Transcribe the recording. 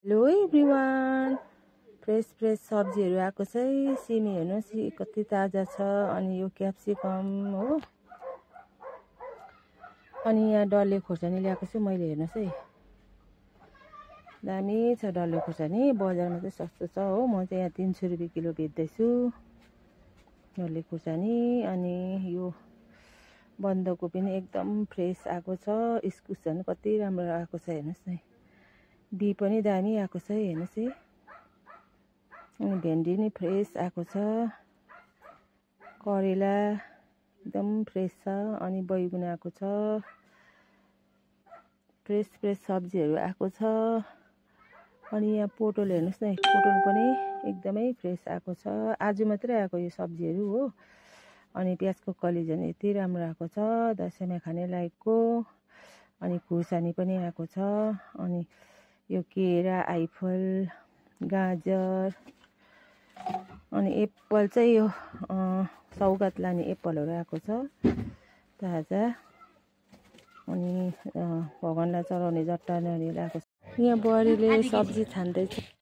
Hello everyone, fresh सब्जीहरू आएको छ है। सिमी हेर्नुहोस् कति ताजा छ। अनि यो क्याप्सिकम हो। अनि यहाँ डल्ले खोर्सानी ल्याएको छु मैले, हेर्नुहोस् है, दामी छ डल्ले खोर्सानी। बजारमा चाहिँ सस्तो छ हो। म चाहिँ यहाँ 300 रुपियाँ किलो बेच्दैछु डल्ले खोर्सानी। अनि यो बन्दकोपी पनि एकदम फ्रेस आएको छ। इस्कुस झन् कति राम्रो आएको छ, हेर्नुहोस् है। बी पनि दामी आएको छ है, हेर्नुहोस् है। अनि भेन्डी नि फ्रेस आएको छ। करेला एकदम फ्रेस छ। अनि बैगुन आएको छ। फ्रेस सब्जीहरू आएको छ। अनि यहाँ पोटल हेर्नुहोस् न, पोटल पनि एकदमै फ्रेस आएको छ। आज मात्रै आएको यो सब्जीहरू हो। अनि प्याजको कली झन् यति राम्रो आएको छ, दसैँमा खाने लायकको। अनि खुर्सानी पनि आएको छ। अनि यो केरा, आइफल, गाजर, अनि एप्पल चाहिँ यो सौगात लाने एप्पलहरू आएको छ ताजा। अनि भगवानलाई चढाउने जट्टा नरिवल आएको छ। यहाँ बुहारीले सब्जी छान्दैछ।